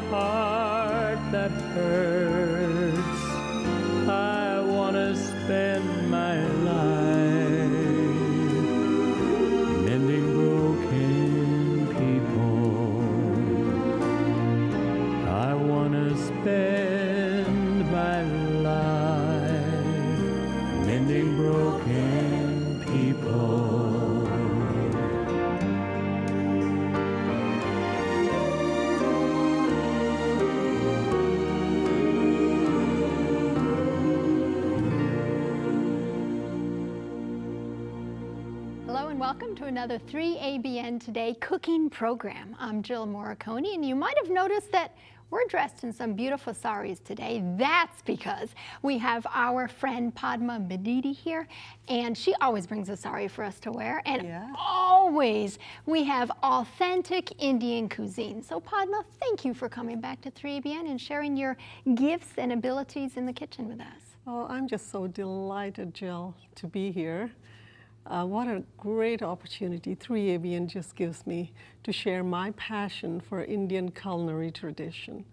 heart that hurts. I want to spend my life mending broken people. I want to spend my life mending broken people. Welcome to another 3ABN Today cooking program. I'm Jill Morricone, and you might have noticed that we're dressed in some beautiful saris today. That's because we have our friend Padma Medidi here, and she always brings a sari for us to wear, and always we have authentic Indian cuisine. So Padma, thank you for coming back to 3ABN and sharing your gifts and abilities in the kitchen with us. Oh, I'm just so delighted, Jill, to be here. What a great opportunity 3ABN just gives me to share my passion for Indian culinary tradition.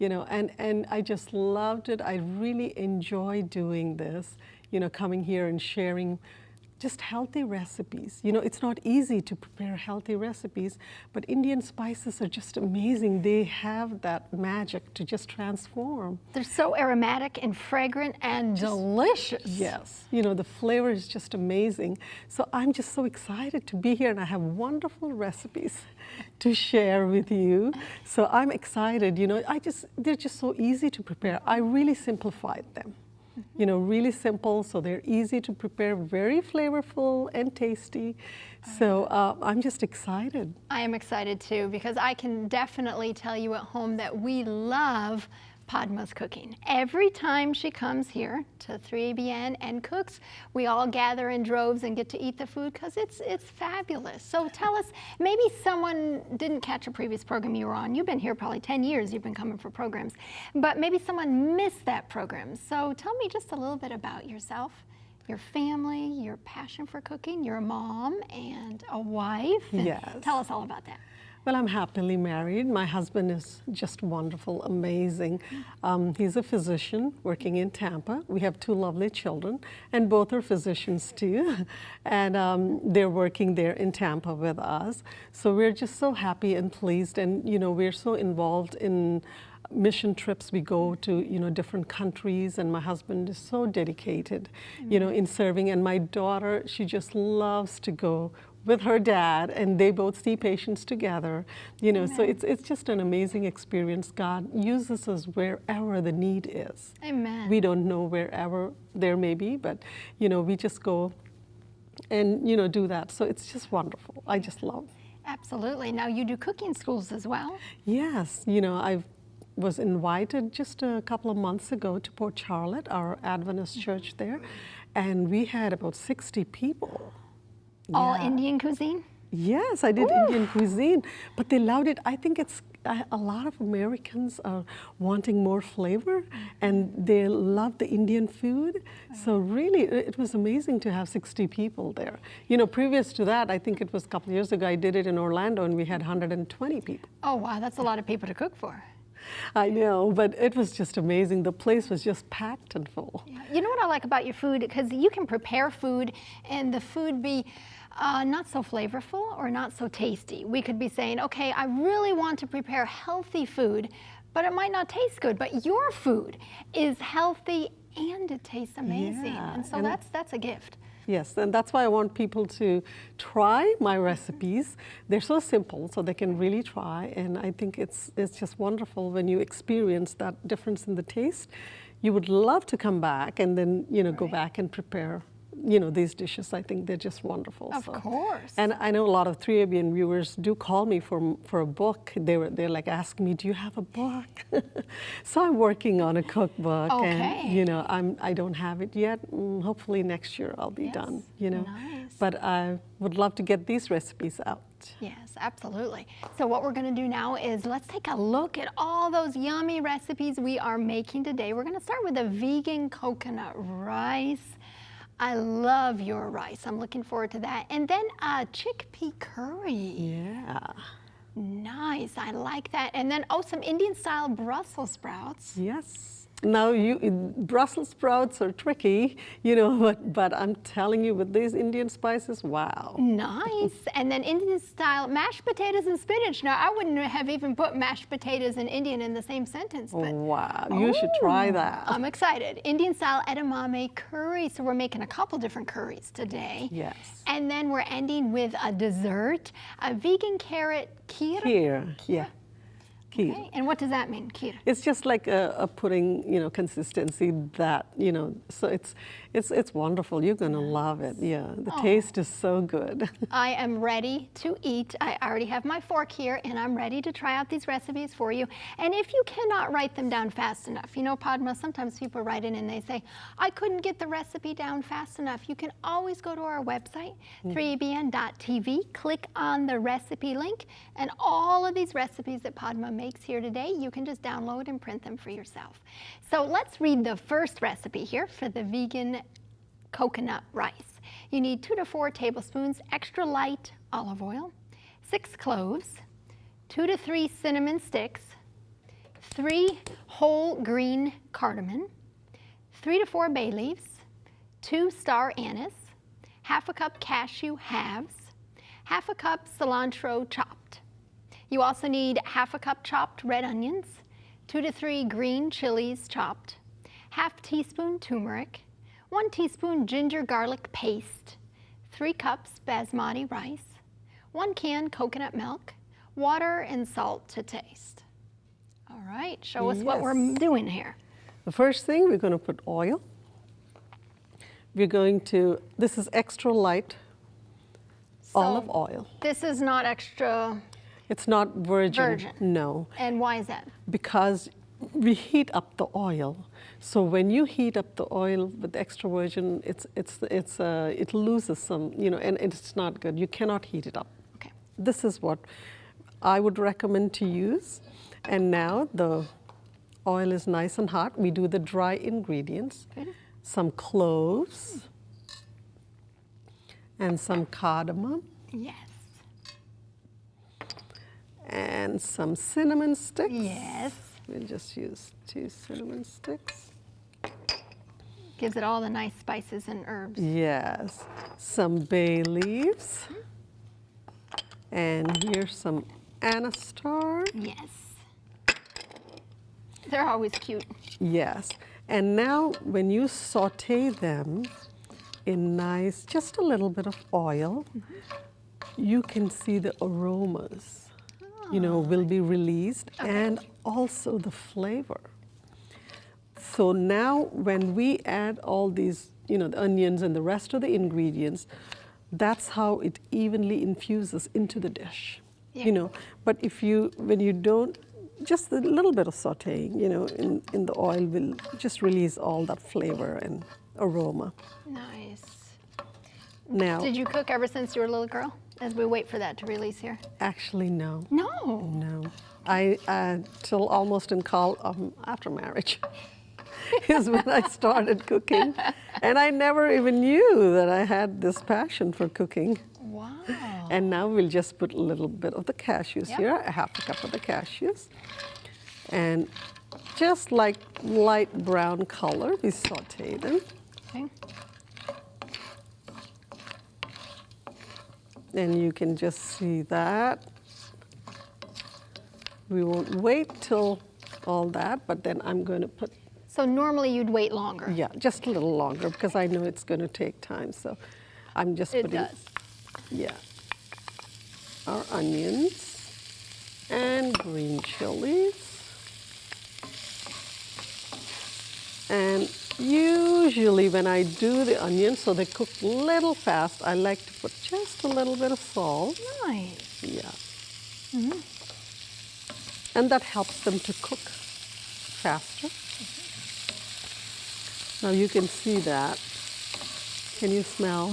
You know, and I just loved it. I really enjoy doing this, you know, coming here and sharing just healthy recipes. You know, it's not easy to prepare healthy recipes, but Indian spices are just amazing. They have that magic to just transform. They're so aromatic and fragrant and delicious. Yes, you know, the flavor is just amazing. So I'm just so excited to be here, and I have wonderful recipes to share with you. So I'm excited, you know, they're just so easy to prepare. I really simplified them. You know, really simple, so they're easy to prepare, very flavorful and tasty. So I'm just excited. I am excited too, because I can definitely tell you at home that we love Padma's cooking. Every time she comes here to 3ABN and cooks, we all gather in droves and get to eat the food because it's fabulous. So tell us, maybe someone didn't catch a previous program you were on. You've been here probably 10 years, you've been coming for programs, but maybe someone missed that program. So tell me just a little bit about yourself, your family, your passion for cooking. You're a mom and a wife. Yes. Tell us all about that. Well, I'm happily married. My husband is just wonderful, amazing. He's a physician working in Tampa. We have 2 lovely children, and both are physicians too. And they're working there in Tampa with us. So we're just so happy and pleased. And, you know, we're so involved in mission trips. We go to, you know, different countries, and my husband is so dedicated, you know, in serving. And my daughter, she just loves to go with her dad, and they both see patients together, you know. Amen. So it's just an amazing experience. God uses us wherever the need is. Amen. We don't know wherever there may be, but, you know, we just go and, you know, do that. So it's just wonderful. I just love. Absolutely. Now you do cooking schools as well? Yes, you know, I was invited just a couple of months ago to Port Charlotte, our Adventist church there, and we had about 60 people. All Indian cuisine? Yes, I did Indian cuisine, but they loved it. I think it's a lot of Americans are wanting more flavor, and they love the Indian food. So really, it was amazing to have 60 people there. You know, previous to that, I think it was a couple of years ago, I did it in Orlando, and we had 120 people. Oh, wow, that's a lot of people to cook for. I know, but it was just amazing. The place was just packed and full. Yeah. You know what I like about your food? Because you can prepare food and the food be not so flavorful or not so tasty. We could be saying, okay, I really want to prepare healthy food, but it might not taste good. But your food is healthy and it tastes amazing. Yeah, and so that's a gift. Yes, and that's why I want people to try my recipes. They're so simple, so they can really try, and I think it's just wonderful when you experience that difference in the taste. You would love to come back and then, you know, go back and prepare, you know, these dishes. I think they're just wonderful. Of course. And I know a lot of 3ABN viewers do call me for a book. They're like asking me, do you have a book? So I'm working on a cookbook. Okay. And, you know, I don't have it yet. Hopefully next year I'll be done, you know. Nice. But I would love to get these recipes out. Yes, absolutely. So what we're going to do now is let's take a look at all those yummy recipes we are making today. We're going to start with a vegan coconut rice. I love your rice. I'm looking forward to that. And then a chickpea curry. Yeah. Nice, I like that. And then, oh, some Indian-style Brussels sprouts. Yes. Now, Brussels sprouts are tricky, but I'm telling you, with these Indian spices, wow. Nice. And then Indian-style mashed potatoes and spinach. Now, I wouldn't have even put mashed potatoes and Indian in the same sentence. But, Wow, you should try that. I'm excited. Indian-style edamame curry. So we're making a couple different curries today. Yes. And then we're ending with a dessert, a vegan carrot kheer. Kheer, yeah. Kheer. Okay. And what does that mean, kheer? It's just like a pudding, consistency that, so it's wonderful. You're going to love it. Yeah, the taste is so good. I am ready to eat. I already have my fork here, and I'm ready to try out these recipes for you. And if you cannot write them down fast enough, Padma, sometimes people write in and they say, I couldn't get the recipe down fast enough. You can always go to our website, 3abn.tv, click on the recipe link, and all of these recipes that Padma makes here today, you can just download and print them for yourself. So let's read the first recipe here for the vegan coconut rice. You need 2 to 4 tablespoons extra light olive oil, 6 cloves, 2 to 3 cinnamon sticks, 3 whole green cardamom, 3 to 4 bay leaves, 2 star anise, half a cup cashew halves, half a cup cilantro chopped. You also need half a cup chopped red onions, 2 to 3 green chilies chopped, half teaspoon turmeric, 1 teaspoon ginger garlic paste, 3 cups basmati rice, 1 can coconut milk, water and salt to taste. All right, show us what we're doing here. The first thing, we're going to put oil. This is extra light olive oil. This is not extra. It's not virgin. No. And why is that? Because we heat up the oil. So when you heat up the oil with extra virgin, it loses some, and it's not good. You cannot heat it up. Okay. This is what I would recommend to use. And now the oil is nice and hot. We do the dry ingredients. Good. Some cloves and some cardamom. Yes. And some cinnamon sticks. Yes. We'll just use 2 cinnamon sticks. Gives it all the nice spices and herbs. Yes. Some bay leaves. And here's some anise star. Yes. They're always cute. Yes. And now when you saute them in just a little bit of oil, you can see the aromas. Will be released, and also the flavor. So now when we add all these, the onions and the rest of the ingredients, that's how it evenly infuses into the dish. Yeah. But when you don't, just a little bit of sauteing, in the oil will just release all that flavor and aroma. Nice. Now, did you cook ever since you were a little girl? As we wait for that to release here. Actually, no. No. No. I till almost after marriage is when I started cooking. And I never even knew that I had this passion for cooking. Wow. And now we'll just put a little bit of the cashews here, a half a cup of the cashews. And just like light brown color, we saute them. Okay. And you can just see that. We won't wait till all that, but then I'm going to put. So normally you'd wait longer. Yeah, just a little longer because I know it's going to take time. So I'm just putting. It does. Yeah. Our onions and green chilies. And usually when I do the onions, so they cook a little fast, I like to put just a little bit of salt. Nice. Yeah. Mm-hmm. And that helps them to cook faster. Now you can see that. Can you smell?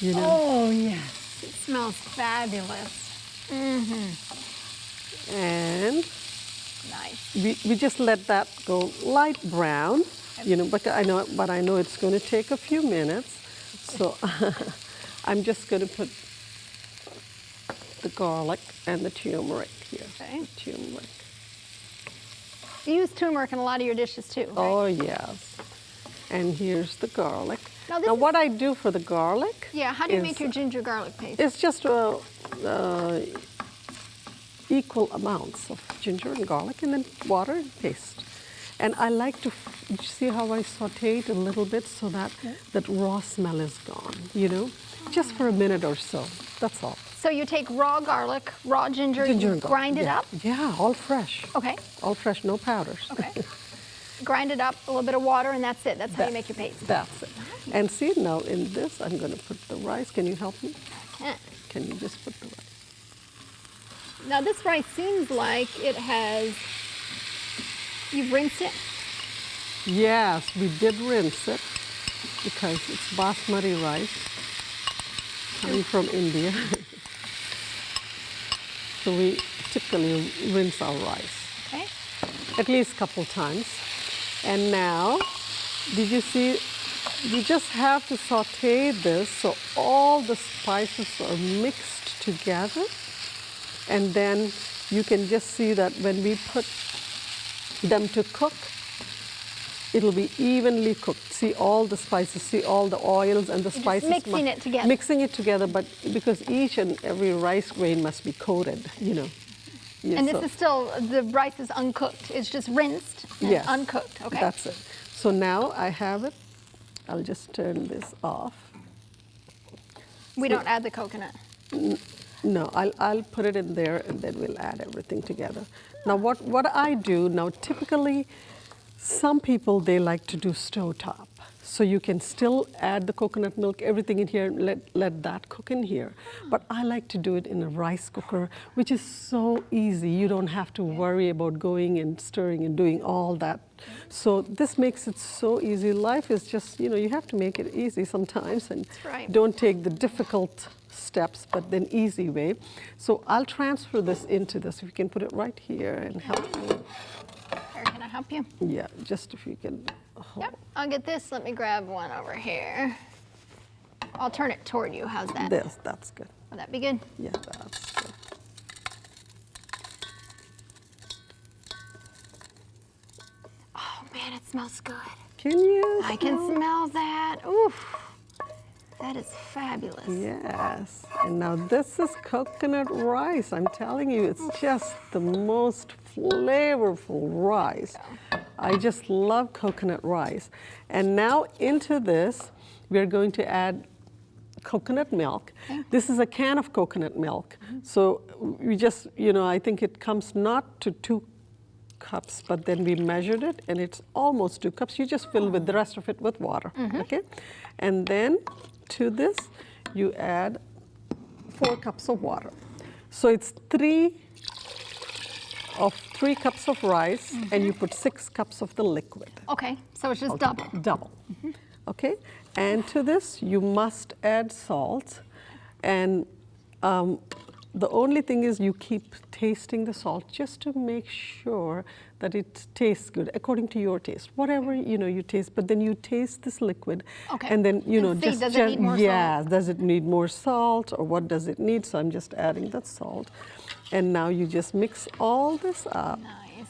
Oh, yes. It smells fabulous. Mm-hmm. And nice. we just let that go light brown, but I know it's going to take a few minutes. So I'm just going to put the garlic and the turmeric here. Okay. Turmeric. You use turmeric in a lot of your dishes too, right? Oh, yes. And here's the garlic. Now, Now what I do for the garlic, yeah, how do you make your ginger garlic paste? it's just equal amounts of ginger and garlic, and then water and paste. And I like to, see how I saute it a little bit so that that raw smell is gone, you know? Just for a minute or so, that's all. So you take raw garlic, raw ginger, Ginger you and garlic, grind it yeah. up? Yeah, all fresh. Okay, All fresh, no powders. okay. Grind it up, a little bit of water, and that's it. That's how you make your paste. That's it. And see, now in this, I'm going to put the rice. Can you help me? Yeah. Can you just put the rice? Now this rice seems like it has, you've rinsed it? Yes, we did rinse it because it's basmati rice coming from India. So we typically rinse our rice Okay. at least a couple times. And now, did you see, you just have to saute this so all the spices are mixed together. And then you can just see that when we put them to cook, it'll be evenly cooked. See all the spices, see all the oils and the You're spices. just mixing it together. Mixing it together, but because each and every rice grain must be coated, you know. Yeah, And this so- is still, the rice is uncooked. It's just rinsed and Yes, uncooked, okay? That's it. So now I have it. I'll just turn this off. We don't add the coconut. No, I'll put it in there and then we'll add everything together. Now what I do, now typically some people, they like to do stovetop. So you can still add the coconut milk, everything in here, and let that cook in here. But I like to do it in a rice cooker, which is so easy. You don't have to worry about going and stirring and doing all that. So this makes it so easy. Life is just, you know, you have to make it easy sometimes and right. don't take the difficult steps, but then easy way. So I'll transfer this into this. If you can put it right here and help me. Here, can I help you? Yeah, just if you can. Yep, I'll get this. Let me grab one over here. I'll turn it toward you. How's that? This, that's good. Would that be good? Yeah, that's good. Oh man, it smells good. Can you? I can smell that. Oof. That is fabulous. Yes. And now this is coconut rice. I'm telling you, it's just the most flavorful rice. I just love coconut rice. And now into this, we're going to add coconut milk. Okay. This is a can of coconut milk. So we just, you know, I think it comes not to 2 cups, but then we measured it and it's almost 2 cups. You just fill with the rest of it with water, okay? And then to this, you add 4 cups of water. So it's 3 cups of rice, and you put 6 cups of the liquid. Okay, so it's just double. Double. Okay? And to this, you must add salt. And the only thing is you keep tasting the salt just to make sure that it tastes good according to your taste. Whatever, you know, you taste, but then you taste this liquid. Okay. And then, you know, And see, just does it need more yeah, salt? does it need more salt or what does it need? So I'm just adding that salt. And now you just mix all this up. Nice.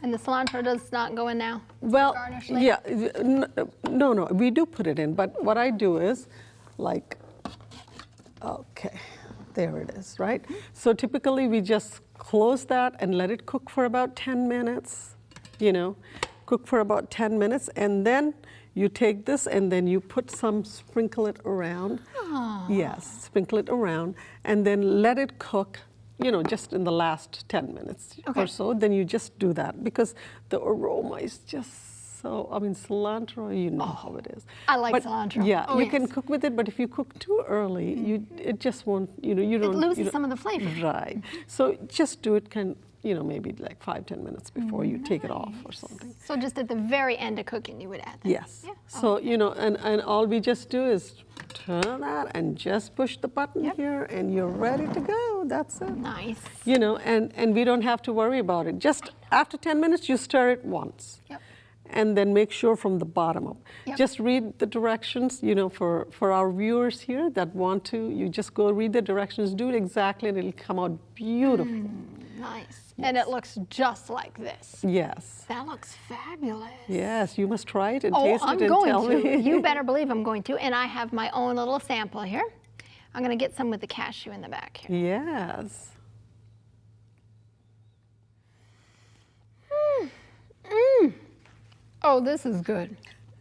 And the cilantro does not go in now? Well, Garnish later? yeah, no, we do put it in, but what I do is, like, okay, there it is, right? So typically we just close that and let it cook for about 10 minutes, you know, cook for about 10 minutes, and then you take this and then you put some, sprinkle it around. Yes, sprinkle it around, and then let it cook, you know, just in the last 10 minutes Okay. or so. Then you just do that because the aroma is just so, I mean, cilantro, you know how it is. I like But, cilantro. Yeah, Oh, you can yes. cook with it, but if you cook too early, it just won't, you know, you don't. loses you don't- some of the flavor. Right. So just do it you know, maybe like 5-10 minutes before you take it off or something. So just at the very end of cooking, you would add that? Yes. Yeah. So, you know, and all we just do is turn that and just push the button Yep. here and you're ready to go. That's it. Nice. You know, and we don't have to worry about it. Just after 10 minutes, you stir it once. Yep. and then make sure from the bottom up. Yep. Just read the directions, you know, for our viewers here that want to, you just go read the directions, do it exactly, and it'll come out beautiful. Nice. And it looks just like this. Yes. That looks fabulous. Yes, you must try it and Oh, taste I'm it and going tell to. me. You better believe I'm going to. And I have my own little sample here. I'm going to get some with the cashew in the back here. Yes. Oh, this is good.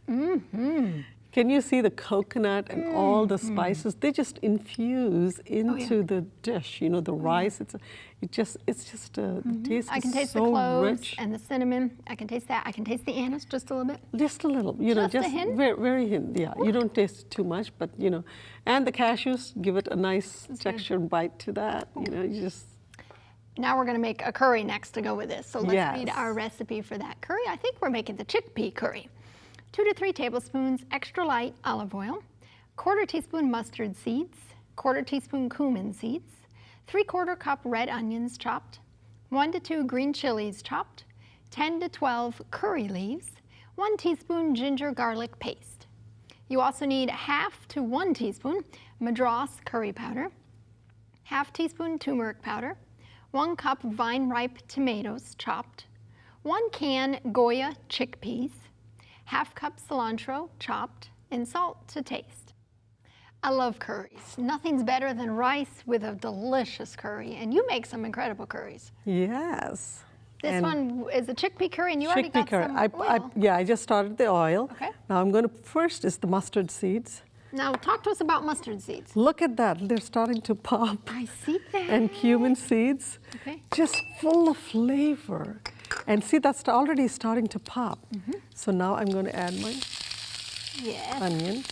Can you see the coconut and all the spices? They just infuse into the dish. You know, the rice. The taste I can is taste so the cloves rich. and the cinnamon. I can taste that. I can taste the anise just a little bit. Just a little, you know, Just a hint? very, very hint. Yeah, you don't taste it too much, but you know, and the cashews give it a nice textured bite to that. You know, you just. Now we're going to make a curry next to go with this. So let's Yes. read our recipe for that curry. I think we're making the chickpea curry. 2 to 3 tablespoons extra light olive oil, 1/4 teaspoon mustard seeds, 1/4 teaspoon cumin seeds, 3/4 cup red onions chopped, 1 to 2 green chilies chopped, 10 to 12 curry leaves, 1 teaspoon ginger garlic paste. You also need 1/2 to 1 teaspoon Madras curry powder, 1/2 teaspoon turmeric powder, 1 cup vine-ripe tomatoes chopped, 1 can Goya chickpeas, 1/2 cup cilantro chopped, and salt to taste. I love curries. Nothing's better than rice with a delicious curry, and you make some incredible curries. Yes. This And one is a chickpea curry, and you already got curry. some oil. Yeah, I just started the oil. Okay. Now I'm going to, first is the mustard seeds. Now talk to us about mustard seeds. Look at that, they're starting to pop. I see that. And cumin seeds, Okay. just full of flavor. And see, that's already starting to pop. So now I'm going to add my Yes. onions.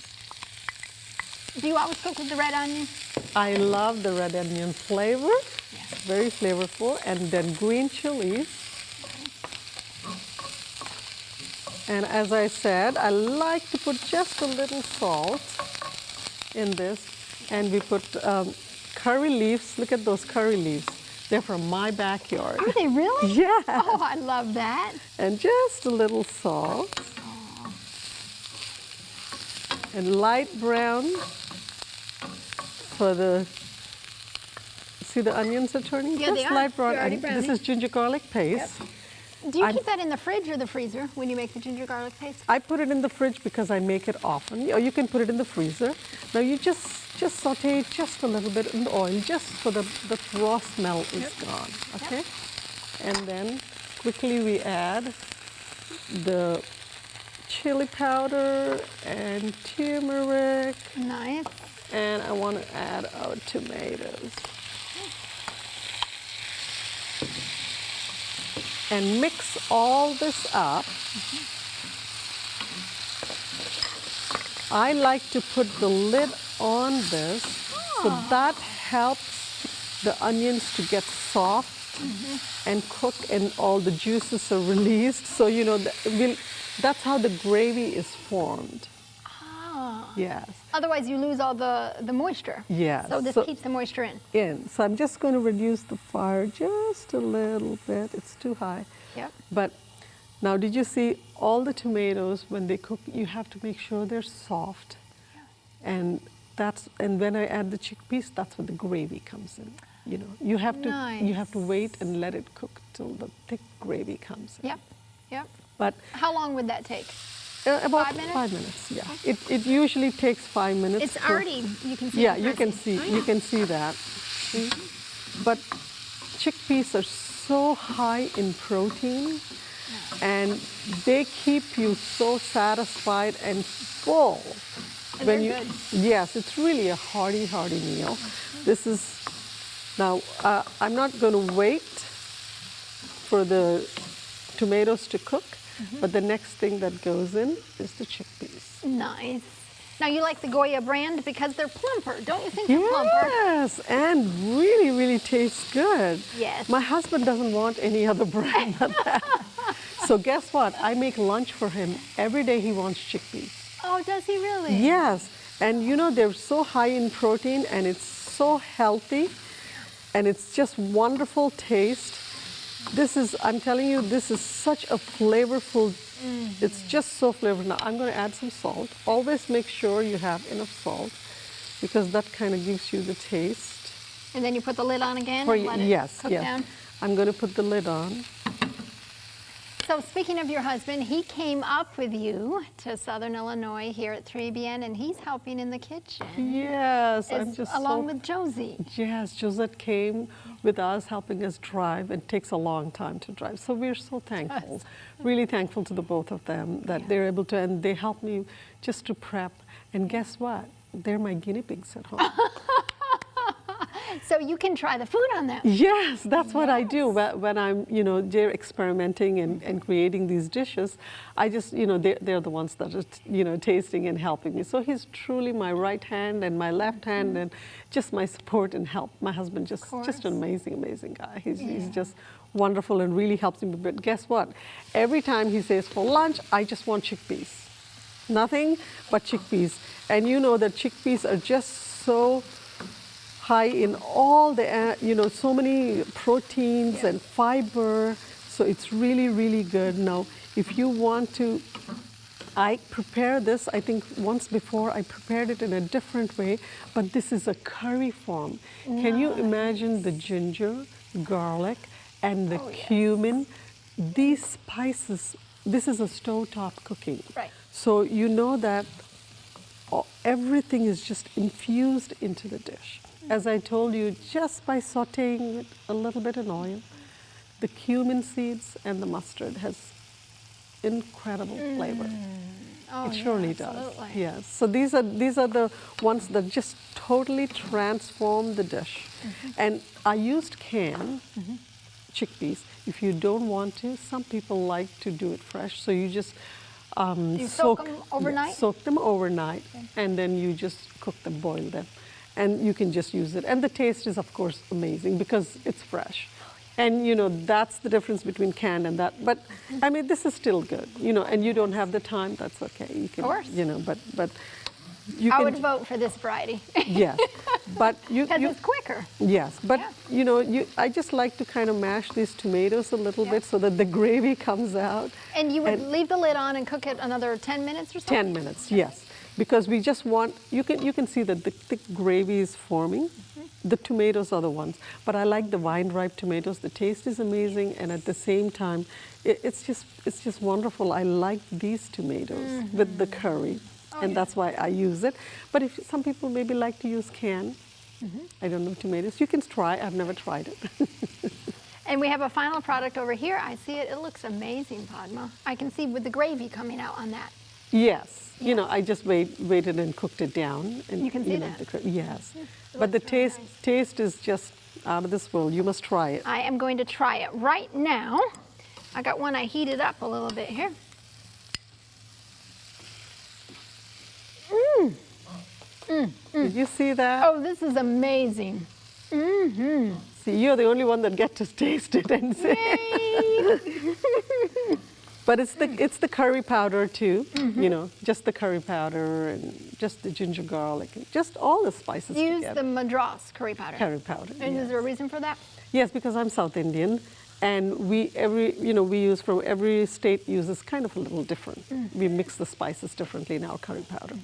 Do you always cook with the red onion? I love the red onion flavor. Yes. Very flavorful. And then green chilies. And as I said, I like to put just a little salt in this. And we put curry leaves. Look at those curry leaves. They're from my backyard. Are they really? Yeah. Oh, I love that. And just a little salt. And light brown for the, see the onions are turning? Yeah, just they are. light brown. They're already And browning. this is ginger garlic paste. Do you I'm- keep that in the fridge or the freezer when you make the ginger garlic paste? I put it in the fridge because I make it often, or you can put it in the freezer. Now you just saute it just a little bit in the oil, just so the raw smell is gone, okay? And then quickly we add the chili powder and turmeric, Nice. and I want to add our tomatoes. And mix all this up. I like to put the lid on this, so that helps the onions to get soft and cook, and all the juices are released. So you know, that's how the gravy is formed. Ah. Yes. Otherwise, you lose all the moisture. Yes. So this keeps the moisture in. So I'm just going to reduce the fire just a little bit. It's too high. Yep. But now, did you see all the tomatoes when they cook? You have to make sure they're soft, and when I add the chickpeas, that's when the gravy comes in. You know, you have to wait and let it cook till the thick gravy comes in. Yep. Yep. But How long would that take? about 5 minutes? 5 minutes. Yeah. It usually takes 5 minutes. It's already, you can see. Yeah, it you can pressing. see Oh, yeah. you can see that. See? But chickpeas are so high in protein, and they keep you so satisfied and full. And they're good. Yes, it's really a hearty meal. This is, now I'm not going to wait for the tomatoes to cook, but the next thing that goes in is the chickpeas. Nice. Now you like the Goya brand because they're plumper, don't you think they're plumper? Yes, and really tastes good. Yes. My husband doesn't want any other brand than that. So guess what? I make lunch for him. Every day he wants chickpeas. Oh, does he really? Yes, and you know, they're so high in protein, and it's so healthy, and it's just wonderful taste. This is, I'm telling you, this is such a flavorful, it's just so flavorful. Now I'm going to add some salt. Always make sure you have enough salt because that kind of gives you the taste. And then you put the lid on again For and you, let it yes, cook yes. down? I'm going to put the lid on. So speaking of your husband, he came up with you to Southern Illinois here at 3BN, and he's helping in the kitchen. Yes, I'm Is- just along so, with Josie. yes, Josette came with us, helping us drive. It takes a long time to drive, so we're so thankful, really thankful to the both of them that they're able to, and they help me just to prep. And guess what? They're my guinea pigs at home. So you can try the food on them. Yes, that's what I do when I'm, they're experimenting and creating these dishes. I just, they're the ones that are, tasting and helping me. So he's truly my right hand and my left hand and just my support and help. My husband just an amazing, amazing guy. He's just wonderful and really helps me. But guess what? Every time he says for lunch, I just want chickpeas. Nothing but chickpeas. And you know that chickpeas are just so high in all the, so many proteins and fiber. So it's really, really good. Now, if you want to, I prepare this, I think once before I prepared it in a different way, but this is a curry form. Can you imagine the ginger, garlic, and the cumin? These spices, this is a stovetop cooking. Right. So you know that everything is just infused into the dish. As I told you, just by sauteing it a little bit in oil, the cumin seeds and the mustard has incredible flavor. Oh, It surely absolutely. does. Yes. So these are the ones that just totally transform the dish. And I used canned chickpeas. If you don't want to, some people like to do it fresh. So you just You soak them overnight? Soak them overnight, and then you just cook them, boil them, and you can just use it. And the taste is, of course, amazing because it's fresh. And that's the difference between canned and that. But I mean, this is still good. And you don't have the time. That's okay. You can, Of course. but you I can. would vote for this variety. Yes, but Because it's quicker. Yes, but Yeah. I just like to kind of mash these tomatoes a little Yeah. bit so that the gravy comes out. And you would leave the lid on and cook it another 10 minutes or so? 10 minutes, yes. Because we just want, you can see that the thick gravy is forming. The tomatoes are the ones. But I like the vine-ripe tomatoes. The taste is amazing, and at the same time, it's just wonderful. I like these tomatoes with the curry, and that's why I use it. But if some people maybe like to use canned, I don't know, tomatoes, you can try. I've never tried it. And we have a final product over here. I see it. It looks amazing, Padma. I can see with the gravy coming out on that. Yes. I just waited and cooked it down. And, You can see that. Yes. It But the looks really taste is just out of this world. You must try it. I am going to try it right now. I got one I heated up a little bit here. Did you see that? Oh, this is amazing. See, you're the only one that get to taste it and say. Yay! But it's the curry powder too. Just the curry powder and just the ginger garlic, and just all the spices Use together. the Madras curry powder. Curry powder. And yes. is there a reason for that? Yes, because I'm South Indian, and we use from every state uses kind of a little different. We mix the spices differently in our curry powder.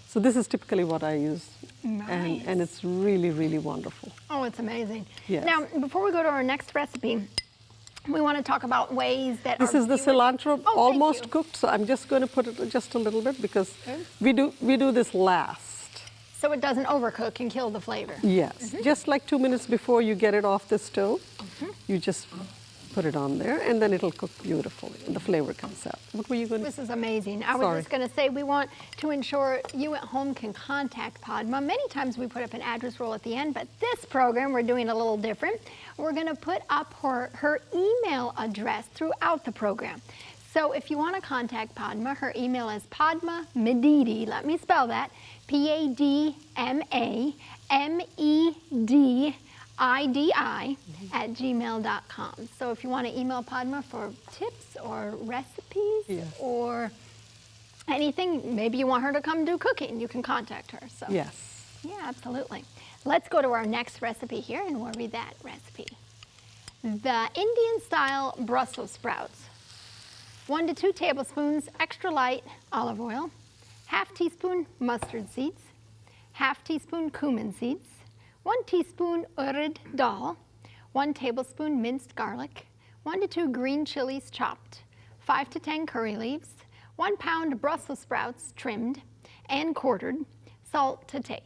So this is typically what I use, Nice. and it's really, really wonderful. Oh, it's amazing. Yes. Now, before we go to our next recipe, we want to talk about ways that This our is the viewers- cilantro Oh, thank almost you. cooked, so I'm just going to put it just a little bit because Okay. we do this last. So it doesn't overcook and kill the flavor. Yes, just like 2 minutes before you get it off the stove, you just put it on there, and then it'll cook beautifully, and the flavor comes out. What were you going to This is amazing. I was Sorry. just going to say we want to ensure you at home can contact Padma. Many times we put up an address roll at the end, but this program we're doing a little different. We're going to put up her email address throughout the program. So if you want to contact Padma, her email is Padma Medidi. Let me spell that. PADMAMEDI@gmail.com. So if you want to email Padma for tips or recipes Yes. or anything, maybe you want her to come do cooking, you can contact her. So Yes. yeah, absolutely. Let's go to our next recipe here, and we'll read that recipe. The Indian-style Brussels sprouts. 1 to 2 tablespoons extra light olive oil, half teaspoon mustard seeds, half teaspoon cumin seeds, 1 teaspoon urad dal, 1 tablespoon minced garlic, 1 to 2 green chilies chopped, 5 to 10 curry leaves, 1 pound Brussels sprouts trimmed and quartered, salt to taste.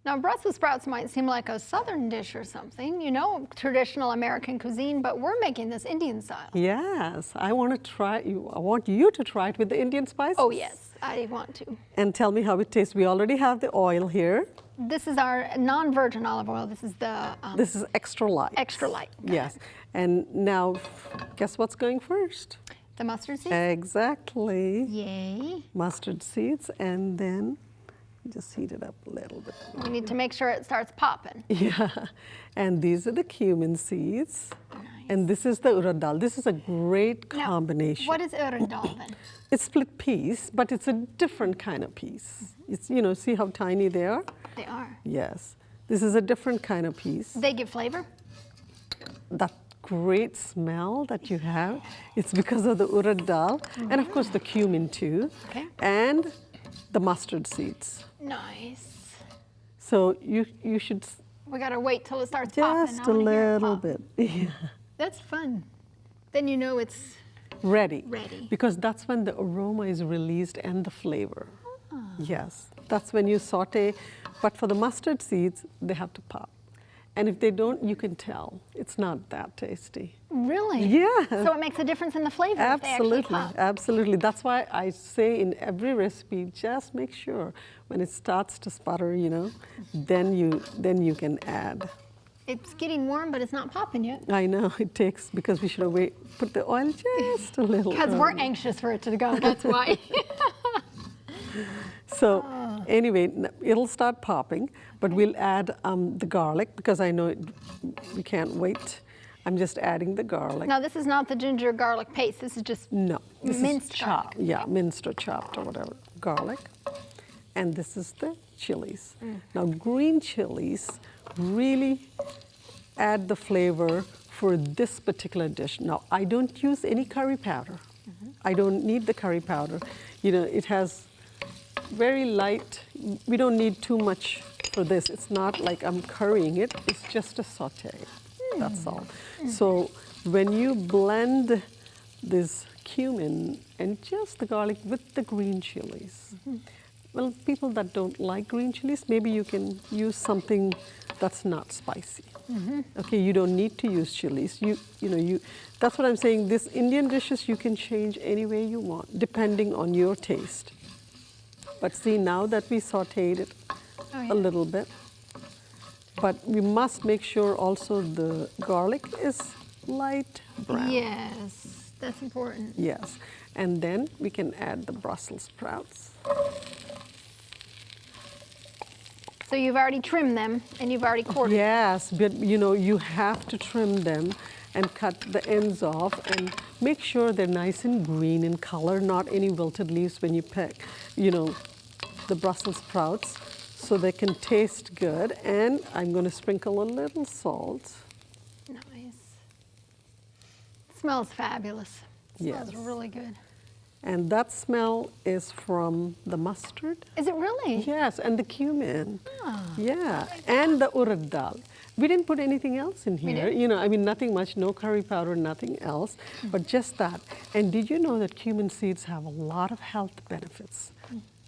Now, Brussels sprouts might seem like a southern dish or something, you know, traditional American cuisine, but we're making this Indian style. Yes, I want you to try it with the Indian spices. Oh yes, I want to. And tell me how it tastes. We already have the oil here. This is our non-virgin olive oil. This is the This is extra light. extra light. Yes. And now, guess what's going first? The mustard seeds. Exactly. Yay. Mustard seeds, and then just heat it up a little bit. We need to make sure it starts popping. Yeah. And these are the cumin seeds. Nice. And this is the urad dal. This is a great Now, combination. what is urad dal then? It's split peas, but it's a different kind of peas. It's, you know, see how tiny they are? They are. Yes. This is a different kind of peas. They give flavor? That great smell that you have, it's because of the urad dal, and of course the cumin too, Okay. and the mustard seeds. Nice. So you should We gotta wait till it starts popping. just I a wanna hear it little pop. bit. Yeah. That's fun. Then you know it's Ready. Ready. Because that's when the aroma is released and the flavor. Ah. Yes, that's when you saute. But for the mustard seeds, they have to pop. And if they don't, you can tell. It's not that tasty. really. Yeah. So it makes a difference in the flavor if they actually Absolutely, pop. absolutely. That's why I say in every recipe, just make sure when it starts to sputter, you know, then you can add. It's getting warm, but it's not popping yet. I know it takes, because we should have put the oil just a little. Because we're early. anxious for it to go. That's why. So anyway, it'll start popping, but we'll add the garlic, because I know we can't wait. I'm just adding the garlic. Now this is not the ginger garlic paste. This is just No, this minced is chopped. garlic. Yeah, minced or chopped or whatever. Garlic. And this is the chilies. Now, green chilies really add the flavor for this particular dish. Now, I don't use any curry powder. I don't need the curry powder. You know, it has very light, we don't need too much for this. It's not like I'm currying it, it's just a saute. That's all. So when you blend this cumin and just the garlic with the green chilies, well, people that don't like green chilies, maybe you can use something that's not spicy. Okay, you don't need to use chilies. That's what I'm saying. This Indian dishes you can change any way you want, depending on your taste. But see, now that we sauteed it a little bit, but we must make sure also the garlic is light brown. Yes, that's important. Yes, and then we can add the Brussels sprouts. So you've already trimmed them and you've already quartered them. Yes, but you know, you have to trim them and cut the ends off and make sure they're nice and green in color, not any wilted leaves when you pick, you know, the Brussels sprouts, so they can taste good. And I'm going to sprinkle a little salt. Nice. Smells fabulous. Smells Yes. really good. And that smell is from the mustard. Is it really? Yes, and the cumin. Ah. Yeah, and the urad dal. We didn't put anything else in here. didn't? You know, I mean, nothing much, no curry powder, nothing else, but just that. And did you know that cumin seeds have a lot of health benefits?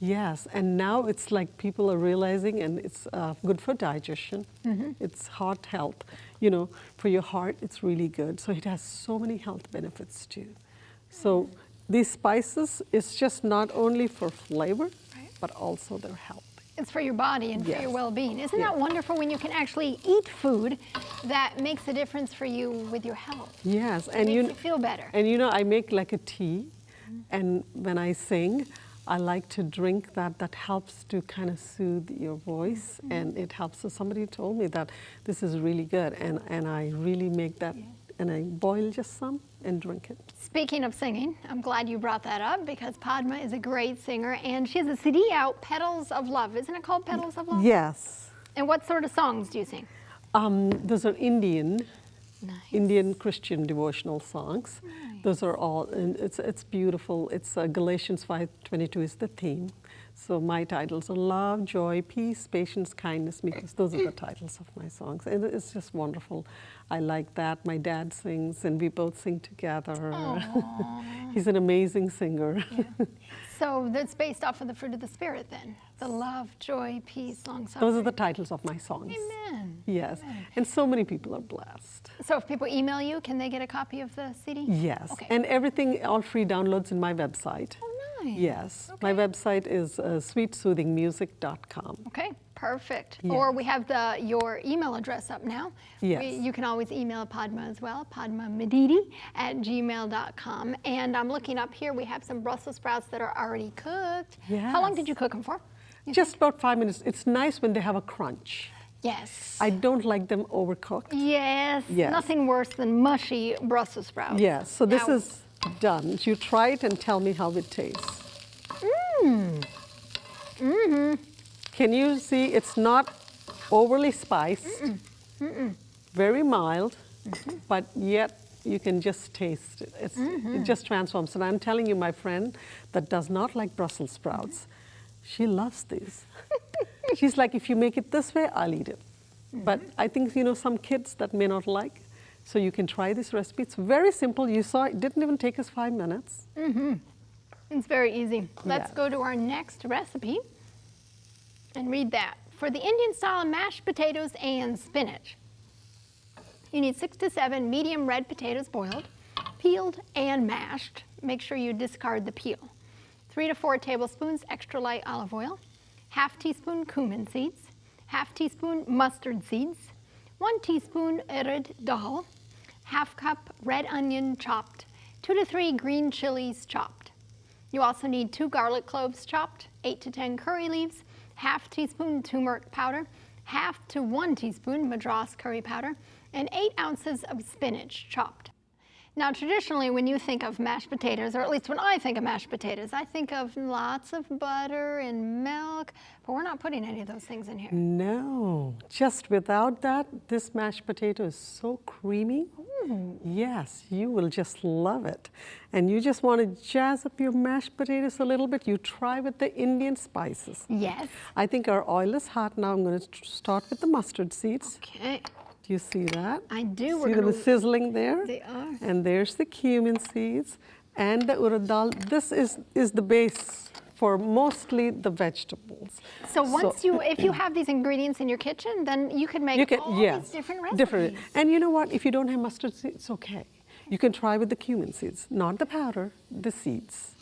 Yes, and now it's like people are realizing, and it's good for digestion. It's heart health. You know, for your heart, it's really good. So it has so many health benefits too. So these spices is just not only for flavor, but also their health. It's for your body and for Yes. your well-being. Isn't Yeah. that wonderful when you can actually eat food that makes a difference for you with your health? Yes, It and makes you you feel better. And you know, I make like a tea, and when I sing, I like to drink that. That helps to kind of soothe your voice, and it helps. So somebody told me that this is really good, and I really make that, and I boil just some and drink it. Speaking of singing, I'm glad you brought that up because Padma is a great singer and she has a CD out, Petals of Love. Isn't it called Petals of Love? Yes. And what sort of songs do you sing? Those are Indian Nice. Indian Christian devotional songs. Those are all, and it's beautiful. It's Galatians 5:22 is the theme. So my titles are love, joy, peace, patience, kindness, meekness. Those are the titles of my songs. And it's just wonderful. I like that. My dad sings, and we both sing together. He's an amazing singer. Yeah. So that's based off of the fruit of the Spirit then. The love, joy, peace, long suffering. Those are the titles of my songs. Amen. Yes. Amen. And so many people are blessed. So if people email you, can they get a copy of the CD? Yes. Okay. And everything, all free downloads in my website. Oh, nice. Yes. Okay. My website is sweetsoothingmusic.com. Okay, perfect. Yeah. Or we have your email address up now. Yes. You can always email Padma as well, padmamedidi@gmail.com. And I'm looking up here, we have some Brussels sprouts that are already cooked. How long Yes. did you cook them for? Just about 5 minutes. It's nice when they have a crunch. Yes. I don't like them overcooked. Yes. Yes. Nothing worse than mushy Brussels sprouts. Yes. So this Now- is done. You try it and tell me how it tastes. Can you see it's not overly spiced, very mild, but yet you can just taste it. It just transforms. And I'm telling you, my friend that does not like Brussels sprouts, she loves these. She's like, if you make it this way, I'll eat it. But I think, some kids that may not like, so you can try this recipe. It's very simple. You saw it didn't even take us 5 minutes. It's very easy. Let's Yeah. go to our next recipe and read that. For the Indian style mashed potatoes and spinach, you need 6 to 7 medium red potatoes boiled, peeled and mashed. Make sure you discard the peel. 3 to 4 tablespoons extra light olive oil, half teaspoon cumin seeds, half teaspoon mustard seeds, 1 teaspoon urad dal, half cup red onion chopped, 2 to 3 green chilies chopped. You also need 2 garlic cloves chopped, 8 to 10 curry leaves, half teaspoon turmeric powder, half to 1 teaspoon Madras curry powder, and 8 ounces of spinach chopped. Now, traditionally, when you think of mashed potatoes, or at least when I think of mashed potatoes, I think of lots of butter and milk, but we're not putting any of those things in here. No, just without that, this mashed potato is so creamy. Yes, you will just love it. And you just want to jazz up your mashed potatoes a little bit. You try with the Indian spices. Yes. I think our oil is hot now. I'm going to start with the mustard seeds. Okay. Do you see that? I do. See them sizzling there? They are. And there's the cumin seeds and the urad dal. This is the base for mostly the vegetables. So if you have these ingredients in your kitchen, then you can make all these different recipes. And you know what? If you don't have mustard seeds, it's okay. You can try with the cumin seeds, not the powder, the seeds.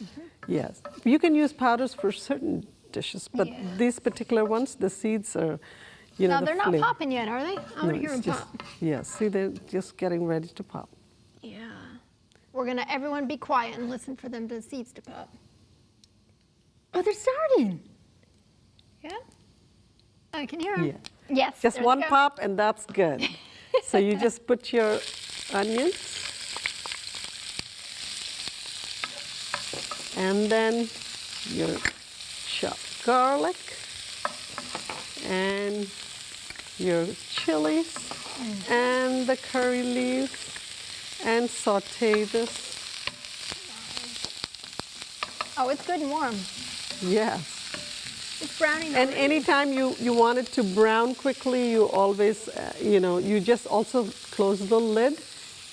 Yes. You can use powders for certain dishes, but these particular ones, the seeds are, Now, they're not popping yet, are they? I want to hear them just, pop. Yes, see, they're just getting ready to pop. Yeah. We're going to, everyone be quiet and listen for them, the seeds to pop. Oh, they're starting. Yeah? I can hear them. Yeah. Yes. Just there one they go. pop and that's good. So you just put your onions and then your chopped garlic and your chilies and the curry leaves and saute this. Oh, it's good and warm. Yes. It's browning And already. anytime you want it to brown quickly, you always, you just also close the lid.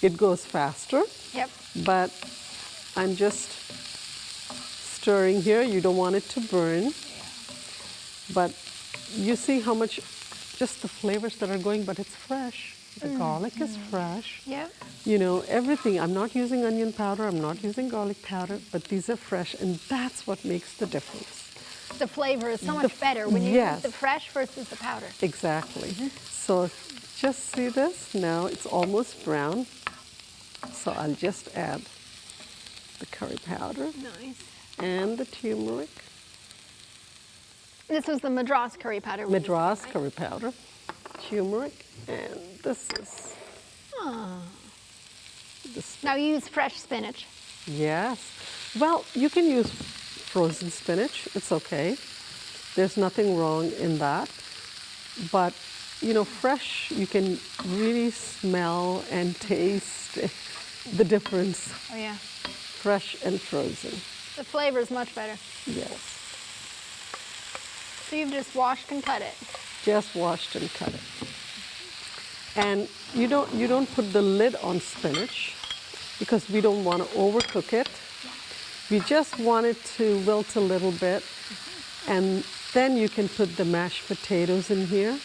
It goes faster. Yep. But I'm just stirring here. You don't want it to burn. But you see how much, just the flavors that are going, but it's fresh. The garlic is fresh. Yep. Everything. I'm not using onion powder. I'm not using garlic powder, but these are fresh, and that's what makes the difference. The flavor is so much better when you use the fresh versus the powder. Exactly. So just see this. Now it's almost brown. So I'll just add the curry powder Nice. and the turmeric. This was the Madras curry powder. Madras curry powder, turmeric, and this is the Now you use fresh spinach. Yes. Well, you can use frozen spinach. It's okay. There's nothing wrong in that. But, you know, fresh, you can really smell and taste the difference, Oh yeah, fresh and frozen. the flavor is much better. Yes, So you've just washed and cut it. just washed and cut it. And you don't put the lid on spinach because we don't want to overcook it. We just want it to wilt a little bit, and then you can put the mashed potatoes in here.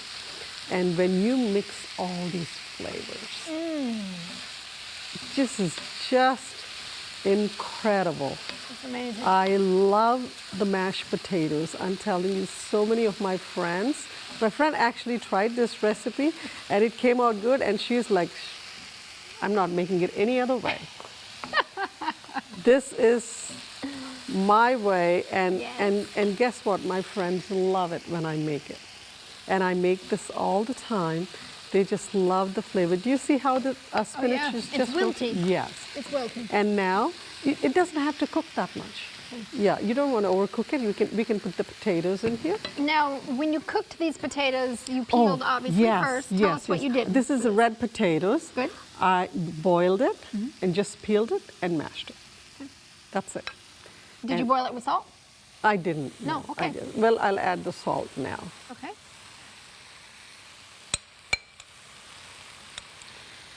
And when you mix all these flavors, this is just incredible. It's amazing. I love the mashed potatoes. I'm telling you, so many of my friends. My friend actually tried this recipe and it came out good, and she's like, I'm not making it any other way. This is my way, and, Yes. and guess what? My friends love it when I make it. And I make this all the time. They just love the flavor. Do you see how the spinach yeah. is It's just wilty. Yes. It's wilted. And now it doesn't have to cook that much. Yeah, you don't want to overcook it. We can put the potatoes in here. Now, when you cooked these potatoes, you peeled obviously yes, first. Tell yes, us what yes. you did. This is the red potatoes. Good. I boiled it and just peeled it and mashed it. That's it. Did you and- boil it with salt? I didn't. No, I okay. didn't. Well, I'll add the salt now. Okay.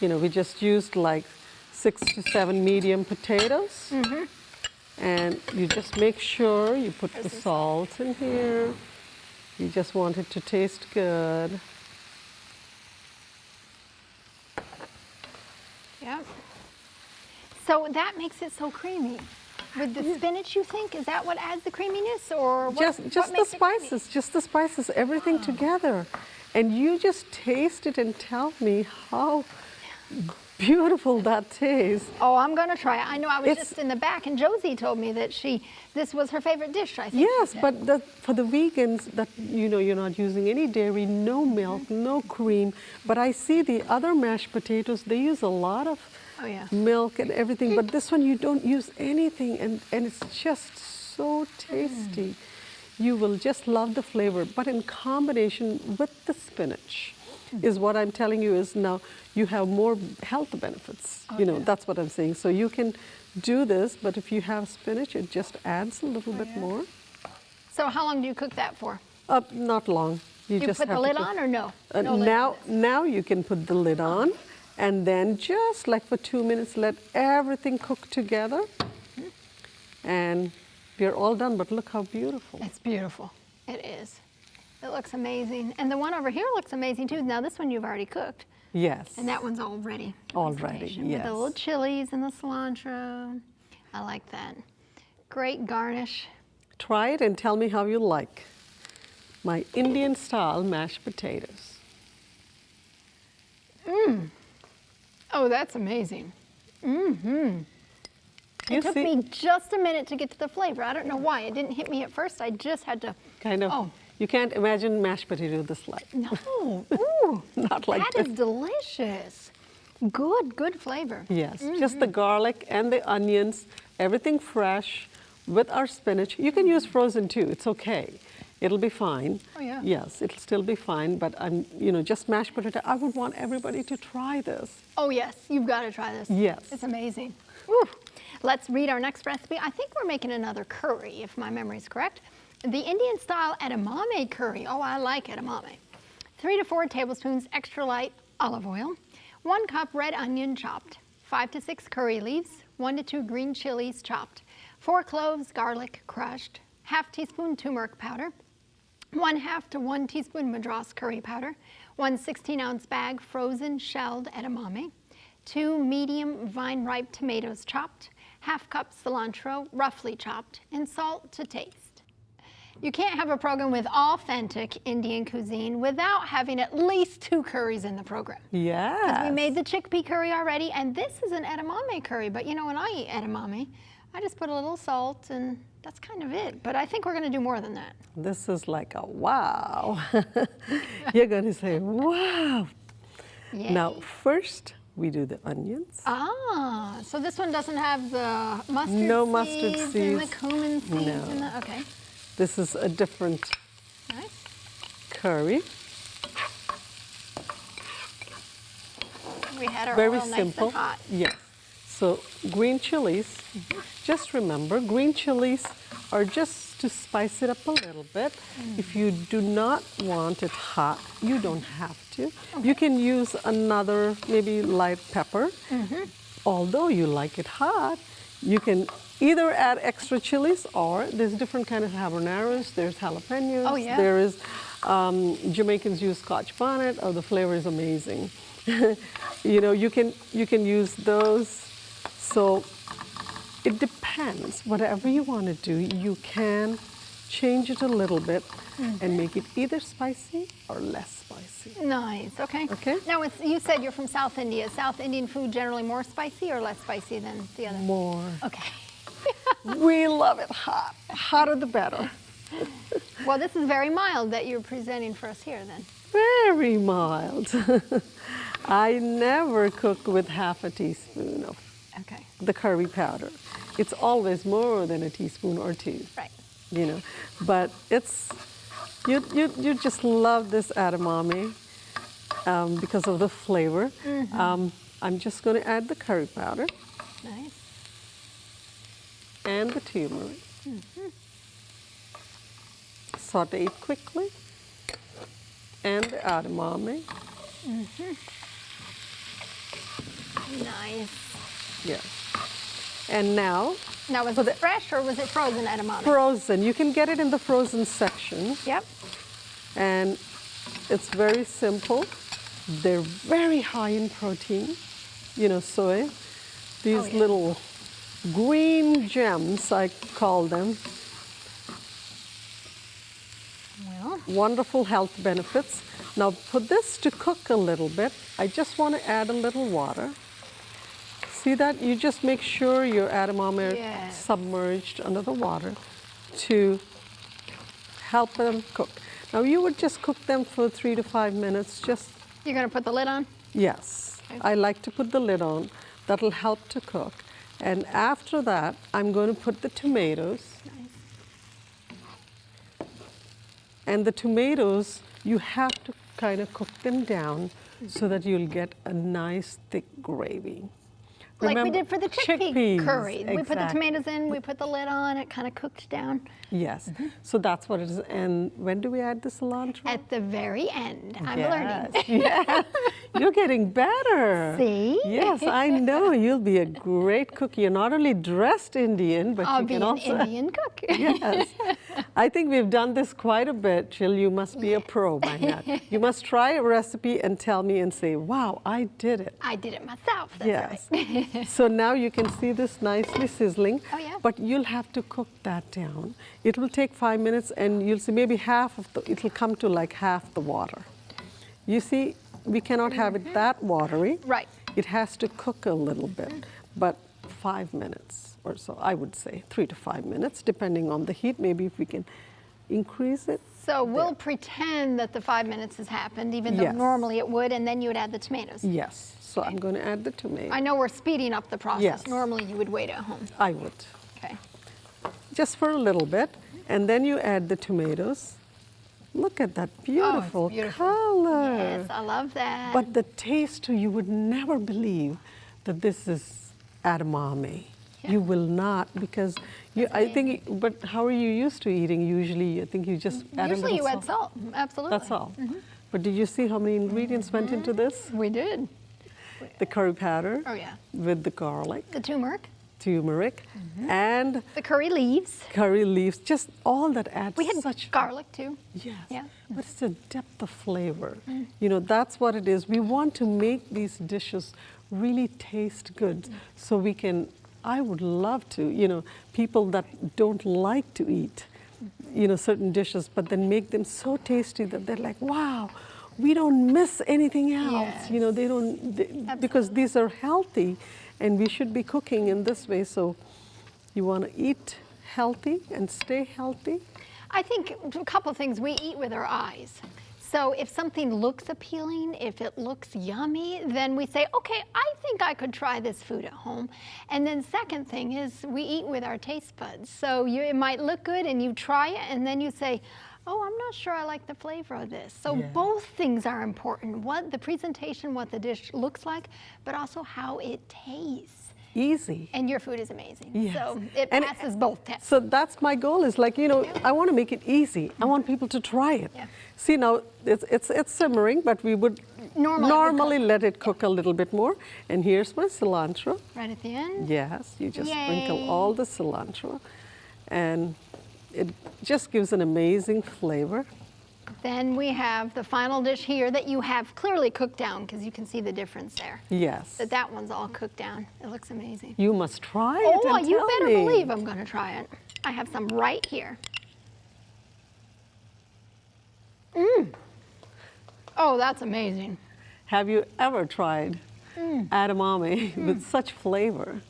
You know, we just used like 6 to 7 medium potatoes. And you just make sure you put the salt in here. You just want it to taste good. Yeah. So that makes it so creamy. With the spinach, you think? Is that what adds the creaminess, or what, Just what the makes it creamy? spices, everything together. And you just taste it and tell me how beautiful that tastes. Oh, I'm gonna try it. I know I was It's- just in the back, and Josie told me that this was her favorite dish. I think. she Yes, said. but for the vegans, that you know, you're not using any dairy, no milk, no cream. But I see the other mashed potatoes, they use a lot of Oh, yeah. milk and everything. But this one, you don't use anything, and it's just so tasty. You will just love the flavor. But in combination with the spinach, is what I'm telling you is now you have more health benefits. You know, that's what I'm saying. So you can do this, but if you have spinach, it just adds a little bit more. So how long do you cook that for? Not long. Do you just put the have lid to cook. on or no? No lid now, on this. now you can put the lid on, and then just like for 2 minutes, let everything cook together, and we're all done. But look how beautiful. It's beautiful. It is. It looks amazing. And the one over here looks amazing too. Now this one you've already cooked. Yes. And that one's all ready. for All ready, presentation, With yes. the little chilies and the cilantro. I like that. Great garnish. Try it and tell me how you like my Indian style mashed potatoes. Oh, that's amazing. You It took see, me just a minute to get to the flavor. I don't know why. It didn't hit me at first. I just had to. kind of, Oh. you can't imagine mashed potato this light. No. Ooh. Not like That this. is delicious. Good flavor. Yes, just the garlic and the onions, everything fresh with our spinach. You can use frozen too, it's okay. It'll be fine. Oh, yeah. Yes, it'll still be fine, but just mashed potato. I would want everybody to try this. Oh, yes. You've got to try this. Yes. It's amazing. Woo. Let's read our next recipe. I think we're making another curry, if my memory is correct. The Indian style edamame curry. Oh, I like edamame. 3 to 4 tablespoons extra light olive oil. 1 cup red onion chopped. 5 to 6 curry leaves. 1 to 2 green chilies chopped. 4 cloves garlic crushed. Half teaspoon turmeric powder. 1/2 to 1 teaspoon Madras curry powder. 1 16-ounce bag frozen shelled edamame. 2 medium vine-ripe tomatoes chopped. 1/2 cup cilantro roughly chopped. And salt to taste. You can't have a program with authentic Indian cuisine without having at least 2 curries in the program. Yes. We made the chickpea curry already, and this is an edamame curry. But you know, when I eat edamame, I just put a little salt, and that's kind of it. But I think we're going to do more than that. This is like a wow. You're going to say, wow. Yay. Now, first, we do the onions. Ah, so this one doesn't have the mustard No seeds mustard and the seeds. cumin seeds No. and the, okay, This is a different nice. curry. We had our Very oil nice simple. and hot. Yes. So green chilies, just remember, green chilies are just to spice it up a little bit. If you do not want it hot, you don't have to. You can use another maybe light pepper. Although you like it hot, you can either add extra chilies or there's different kind of habaneros. There's jalapenos. Oh, yeah. There is Jamaicans use Scotch bonnet. Oh, the flavor is amazing. You know, you can use those. So it depends. Whatever you want to do, you can change it a little bit and make it either spicy or less spicy. Nice. Okay. Okay. Now, you said you're from South India. Is South Indian food generally more spicy or less spicy than the other? More. Okay. We love it hot. Hotter the better. Well, this is very mild that you're presenting for us here then. Very mild. I never cook with half a teaspoon of Okay. the curry powder. It's always more than a teaspoon or two. Right. You know, but it's you just love this edamame because of the flavor. I'm just going to add the curry powder Nice. and the turmeric. Saute it quickly, and the edamame. Nice. Yes. And now Now, was it fresh or was it frozen edamame? frozen. You can get it in the frozen section, Yep. and it's very simple. They're very high in protein. You know, soy. These yeah. little green gems, I call them. Well, Wonderful health benefits. Now, for this to cook a little bit, I just want to add a little water. See that? You just make sure your edamame are Yes. submerged under the water to help them cook. Now, you would just cook them for 3 to 5 minutes. Just, you're going to put the lid on? yes. Okay. I like to put the lid on. That'll help to cook. And after that, I'm going to put the tomatoes. And the tomatoes, you have to kind of cook them down so that you'll get a nice thick gravy. Like we Remember, did for the chickpea chickpeas, curry. We put the exactly. tomatoes in, we put the lid on, it kind of cooked down. Yes, so that's what it is. And when do we add the cilantro? At the very end, I'm learning. Yes, you're getting better. See? Yes, I know. You'll be a great cook. You're not only dressed Indian, but I'll you be can an also. Indian cook. Yes. I think we've done this quite a bit, Jill. You must be a pro by now. You must try a recipe and tell me and say, wow, I did it. I did it myself, that's Yes. right. So now you can see this nicely sizzling. Oh, yeah. But you'll have to cook that down. It will take 5 minutes and you'll see maybe half of the, it'll come to like half the water. You see, we cannot have it that watery. Right. It has to cook a little bit, but 5 minutes or so, I would say 3 to 5 minutes, depending on the heat. Maybe if we can increase it. So we'll pretend that the 5 minutes has happened, even though Yes. normally it would, and then you would add the tomatoes. Yes. So I'm going to add the tomato. I know we're speeding up the process. Yes. Normally you would wait at home. I would. Okay. Just for a little bit, and then you add the tomatoes. Look at that beautiful, beautiful. color. Yes, I love that. But the taste, you would never believe that this is edamame. Yeah. You will not, because you, I think, but how are you used to eating usually? I think you just add a Usually little you add salt, absolutely. That's all. But did you see how many ingredients went into this? We did. The curry powder Oh yeah. with the garlic, The turmeric, turmeric, and the curry leaves. curry leaves, just all that adds We had such garlic too. Yes, Yeah. but it's a depth of flavor. You know, that's what it is. We want to make these dishes really taste good so we can, I would love to, you know, people that don't like to eat, you know, certain dishes, but then make them so tasty that they're like, wow, we don't miss anything else. You know, they don't, because these are healthy and we should be cooking in this way. So you want to eat healthy and stay healthy. I think a couple of things. We eat with our eyes. So if something looks appealing, if it looks yummy, then we say, okay, I think I could try this food at home. And then second thing is we eat with our taste buds. So it might look good and you try it and then you say, Oh, I'm not sure I like the flavor of this. So Yeah. both things are important. What the presentation, what the dish looks like, but also how it tastes. Easy. And your food is amazing. Yes. So it And- passes both tests. So that's my goal is like, I want to make it easy. I want people to try it. Yeah. See, now it's simmering, but we would Normally let it cook a little bit more. And here's my cilantro. Right at the end. Yes, you just sprinkle Yay. all the cilantro. And it just gives an amazing flavor. Then we have the final dish here that you have clearly cooked down because you can see the difference there. Yes. But that one's all cooked down. It looks amazing. You must try it. Oh, and you tell better me. believe I'm going to try it. I have some right here. Oh, that's amazing. Have you ever tried edamame with such flavor?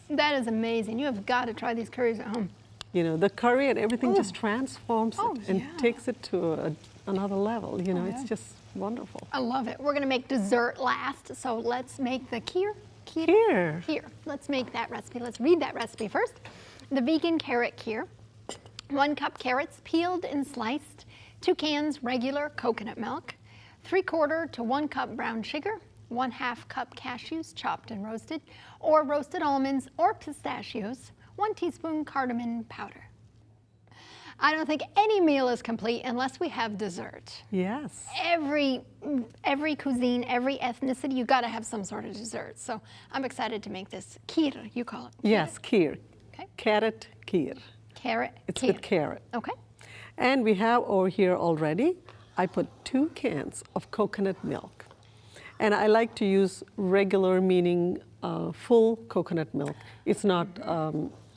That is amazing. You have got to try these curries at home. The curry and everything just transforms Oh, it and yeah. takes it to another level. yeah. It's just wonderful. I love it. We're going to make dessert last, so let's make the kheer. Kheer. Kheer. Let's make that recipe. Let's read that recipe first. The vegan carrot kheer. 1 cup carrots peeled and sliced. 2 cans regular coconut milk. 3/4 to 1 cup brown sugar. 1/2 cup cashews chopped and roasted, or roasted almonds or pistachios. 1 teaspoon cardamom powder. I don't think any meal is complete unless we have dessert. Yes. Every cuisine, every ethnicity, you got to have some sort of dessert. So I'm excited to make this kheer, you call it. Yes, kheer. Okay. Carrot kheer. Carrot It's kheer. with carrot. Okay. And we have over here already, I put 2 cans of coconut milk. And I like to use regular, meaning full coconut milk. It's not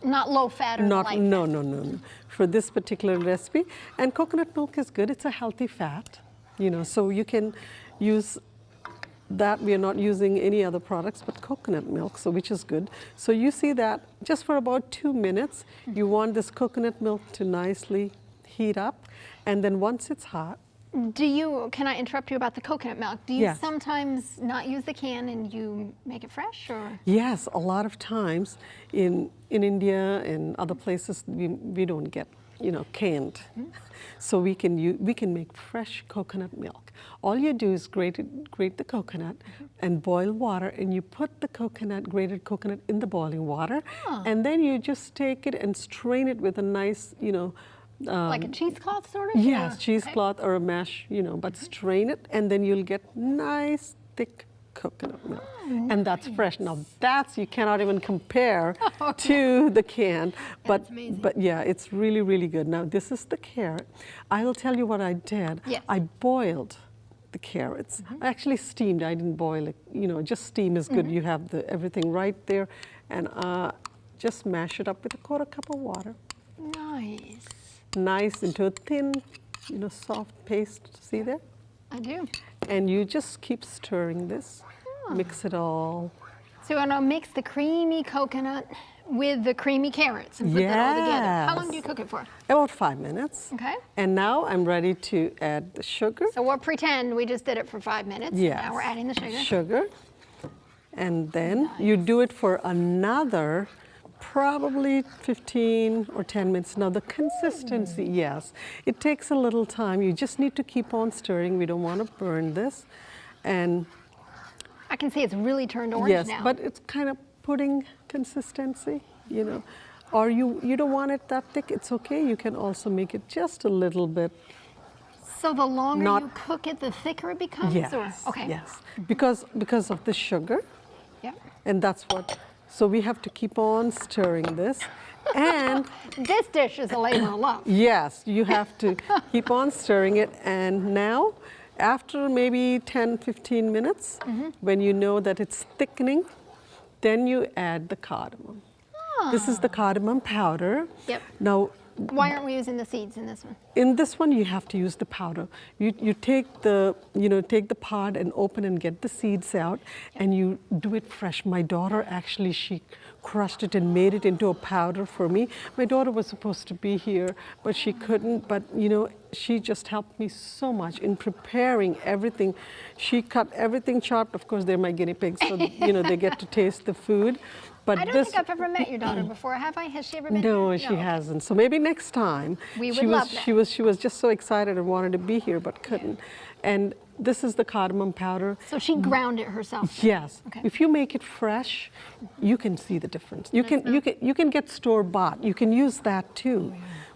Not low fat or Not, light no, fat. no, no, no. For this particular recipe. And coconut milk is good. It's a healthy fat, so you can use that. We are not using any other products but coconut milk, so which is good. So you see that just for about 2 minutes, you want this coconut milk to nicely heat up. And then once it's hot, Can I interrupt you about the coconut milk? Do you Yes. sometimes not use the can and you make it fresh, or? yes, a lot of times in India and other places, we don't get, canned. So we can make fresh coconut milk. All you do is grate the coconut and boil water, and you put the grated coconut in the boiling water, and then you just take it and strain it with a nice, Like a cheesecloth sort of? yes, Or- cheesecloth or a mash, but strain it, and then you'll get nice, thick coconut milk. And that's fresh. Now, you cannot even compare to the canned. That's amazing. But yeah, it's really, really good. Now, this is the carrot. I will tell you what I did. Yes. I boiled the carrots. I actually steamed. I didn't boil it. Just steam is good. You have everything right there. And just mash it up with a 1/4 cup of water. Nice. Nice into a thin, soft paste. See there? I do. And you just keep stirring this. Mix it all. So you want to mix the creamy coconut with the creamy carrots and put that all together. How long Yes. do you cook it for? About 5 minutes. Okay. And now I'm ready to add the sugar. So we'll pretend we just did it for 5 minutes. Yes. Now we're adding the sugar. Sugar. And then you do it for another probably 15 or 10 minutes. Now the consistency, yes, it takes a little time. You just need to keep on stirring. We don't want to burn this. And I can see it's really turned orange yes, now. but it's kind of pudding consistency, Or you don't want it that thick, it's okay. You can also make it just a little bit. So the longer Not- you cook it, the thicker it becomes? Yes, Or? Okay. yes. Because of the sugar, Yeah. and that's what, so we have to keep on stirring this. And This dish is a labor of love. yes, you have to keep on stirring it. And now, after maybe 10, 15 minutes, when you know that it's thickening, then you add the cardamom. This is the cardamom powder. Yep. Now, Why aren't we using the seeds in this one? in this one, you have to use the powder. You take the pod and open and get the seeds out, and you do it fresh. My daughter actually, she crushed it and made it into a powder for me. My daughter was supposed to be here, but she couldn't. But she just helped me so much in preparing everything. She cut everything chopped. Of course, they're my guinea pigs, so they get to taste the food. But I don't think I've ever met your daughter before, have I? Has she ever been no, here? she hasn't. So maybe next time. We would love that. She was just so excited and wanted to be here, but couldn't. And this is the cardamom powder. So she ground it herself? Yes. Okay. If you make it fresh, you can see the difference. You can get store bought. You can use that too,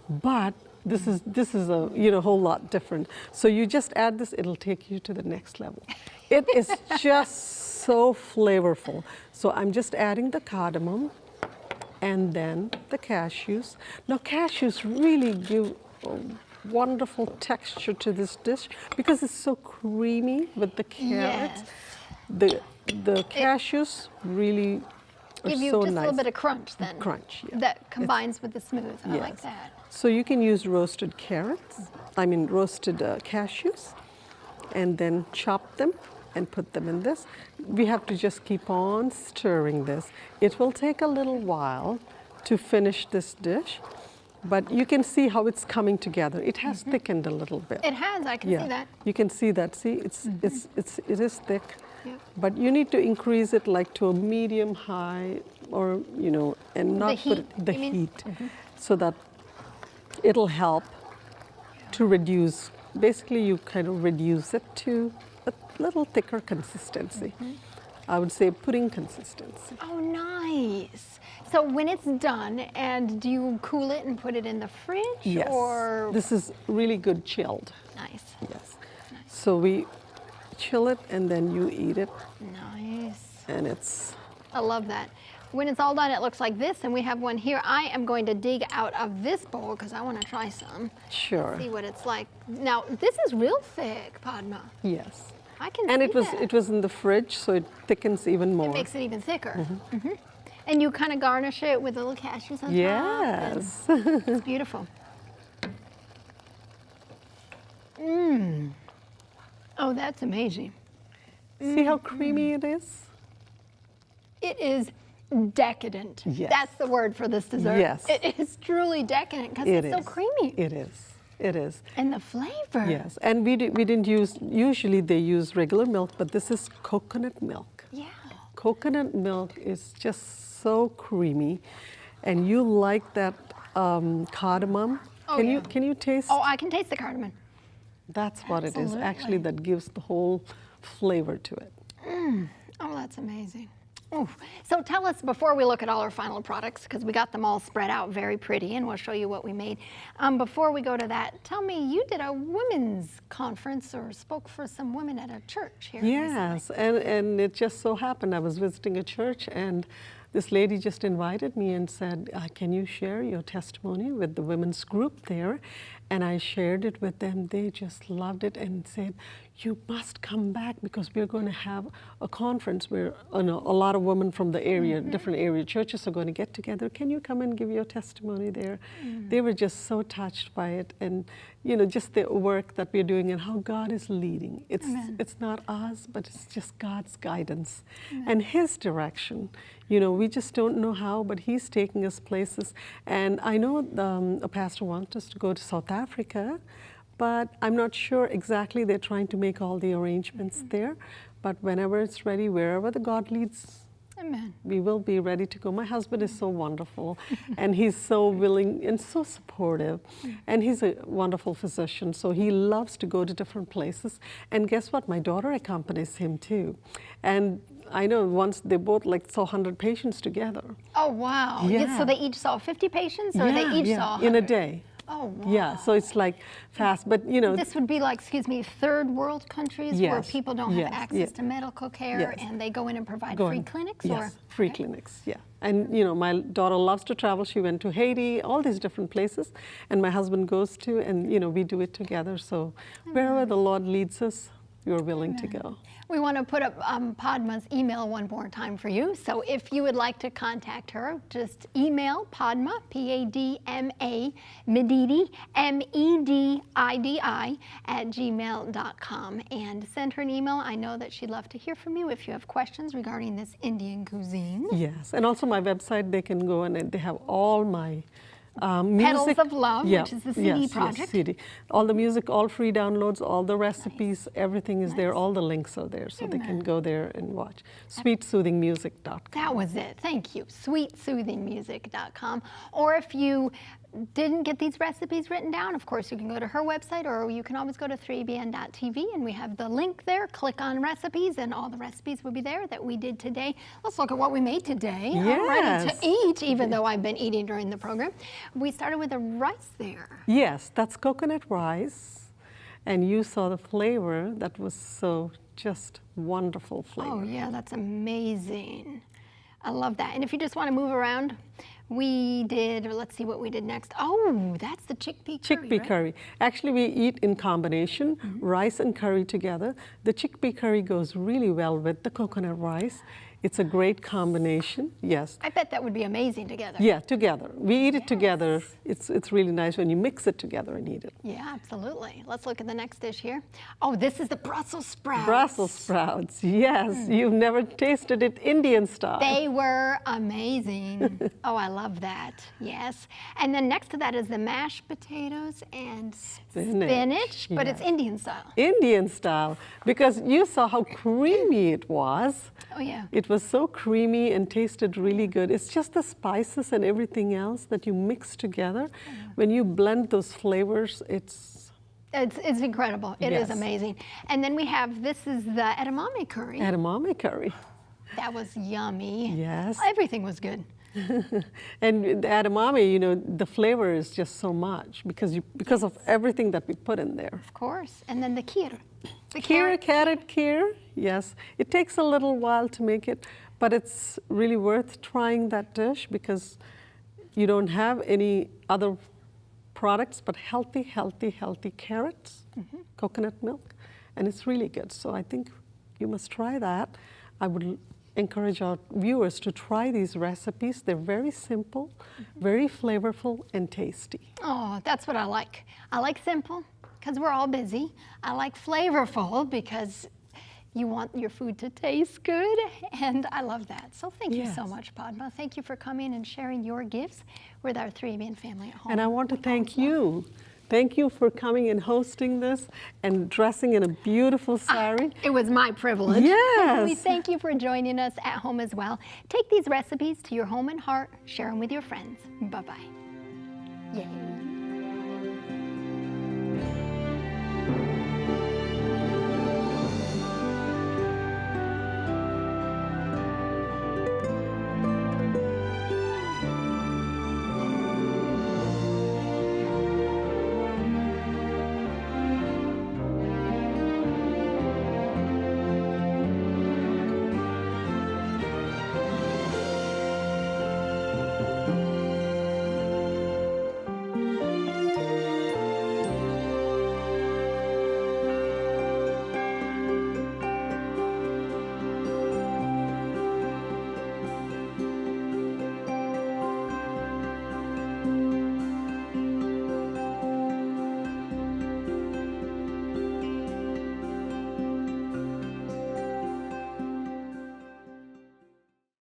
but this is a whole lot different. So you just add this; it'll take you to the next level. It is just so flavorful. So I'm just adding the cardamom, and then the cashews. Now cashews really give a wonderful texture to this dish because it's so creamy with the carrots. Yes. The cashews really are Give you so just nice. a little bit of crunch then. Crunch, yeah. That combines with the smooth. I like Yes. that. So you can use roasted roasted cashews, and then chop them and put them in this. We have to just keep on stirring this. It will take a little while to finish this dish, but you can see how it's coming together. It has thickened a little bit. It has, I can see that. You can see that. See, it is thick, Yeah. but you need to increase it like to a medium high, or and not put heat, it, the you mean? heat, so that it'll help to reduce. Basically, you kind of reduce it to a little thicker consistency. I would say pudding consistency. Oh, nice. So when it's done, and do you cool it and put it in the fridge? Yes. Or This is really good chilled. nice. Yes. So we chill it and then you eat it, Nice. and it's I love that. When it's all done, it looks like this, and we have one here. I am going to dig out of this bowl because I want to try some. sure. See what it's like. Now, this is real thick, Padma. Yes. I can And see it was that. in the fridge, so it thickens even more. It makes it even thicker. And you kind of garnish it with little cashews on top. and Yes. It's beautiful. Oh, that's amazing. See how creamy it is? It is decadent. Yes. That's the word for this dessert. Yes. It is truly decadent because It it's so is. creamy. It is. It is. And the flavor. Yes. And we didn't use, usually they use regular milk, but this is coconut milk. Yeah. Coconut milk is just so creamy, and you like that cardamom. Oh, Can yeah. you taste? Oh, I can taste the cardamom. That's what it is. absolutely. Actually, that gives the whole flavor to it. Oh, that's amazing. Ooh. So tell us, before we look at all our final products, because we got them all spread out very pretty, and we'll show you what we made. Before we go to that, tell me, you did a women's conference or spoke for some women at a church here. Yes, and it just so happened I was visiting a church, and this lady just invited me and said, can you share your testimony with the women's group there? And I shared it with them. They just loved it and said, you must come back because we're going to have a conference where a lot of women from the area, different area churches are going to get together. Can you come and give your testimony there? They were just so touched by it, and just the work that we're doing and how God is leading. It's not us, but it's just God's guidance and His direction. We just don't know how, but He's taking us places. And I know a pastor wants us to go to South Africa, but I'm not sure exactly. They're trying to make all the arrangements there. But whenever it's ready, wherever the God leads, Amen. we will be ready to go. My husband is so wonderful, and he's so willing and so supportive, and he's a wonderful physician, so he loves to go to different places. And guess what? My daughter accompanies him too. And I know once they both saw 100 patients together. Oh, wow. Yeah. So they each saw 50 patients, or they each saw 100? in a day. Oh, wow. Yeah, so it's fast, but This would be third world countries where Yes, people don't have yes, access yes. to medical care, Yes. and they go in and provide Go free on. clinics? Yes, Or? free Okay. clinics, yeah. And my daughter loves to travel. She went to Haiti, all these different places, and my husband goes to, and we do it together. So wherever the Lord leads us, we're willing to go. We want to put up Padma's email one more time for you. So if you would like to contact her, just email Padma, P-A-D-M-A, Medidi, M-E-D-I-D-I, @gmail.com. And send her an email. I know that she'd love to hear from you if you have questions regarding this Indian cuisine. Yes, and also my website, they can go and they have all my Petals of Love, yeah, which is the CD yes, project. Yes, CD. All the music, all free downloads, all the recipes, everything is there. All the links are there, so they can go there and watch. SweetSoothingMusic.com. That was it. Thank you. SweetSoothingMusic.com. Or if you didn't get these recipes written down, of course, you can go to her website, or you can always go to 3bn.tv, and we have the link there. Click on recipes, and all the recipes will be there that we did today. Let's look at what we made today. I'm ready to eat, even though I've been eating during the program. We started with the rice there. Yes, that's coconut rice. And you saw the flavor. That was so just wonderful flavor. Oh, yeah, that's amazing. I love that. And if you just want to move around, we did, let's see what we did next. Oh, that's the chickpea curry, Chickpea curry. Actually, we eat in combination, rice and curry together. The chickpea curry goes really well with the coconut rice. It's a great combination, yes. I bet that would be amazing together. Yeah, together. We eat it together. It's really nice when you mix it together and eat it. Yeah, absolutely. Let's look at the next dish here. Oh, this is the Brussels sprouts. Brussels sprouts, yes. You've never tasted it Indian style. They were amazing. Oh, I love that. Yes. And then next to that is the mashed potatoes and spinach, but it's Indian style. Indian style, because you saw how creamy it was. Oh, yeah. It was so creamy and tasted really good. It's just the spices and everything else that you mix together. When you blend those flavors, it's incredible. It is amazing. And then we have, this is the edamame curry. Edamame curry. That was yummy. Yes. Everything was good. And the edamame, you know, the flavor is just so much because of everything that we put in there. Of course. And then the kheer. The Kheer, carrot kheer, yes. It takes a little while to make it, but it's really worth trying that dish because you don't have any other products but healthy carrots, coconut milk, and it's really good. So I think you must try that. I would encourage our viewers to try these recipes. They're very simple, very flavorful, and tasty. Oh, that's what I like. I like simple because we're all busy. I like flavorful because you want your food to taste good, and I love that. So thank you so much, Padma. Thank you for coming and sharing your gifts with our 3ABN family at home. And I want to thank you. Thank you for coming and hosting this and dressing in a beautiful sari. It was my privilege. Yes. We thank you for joining us at home as well. Take these recipes to your home and heart. Share them with your friends. Bye-bye. Yay.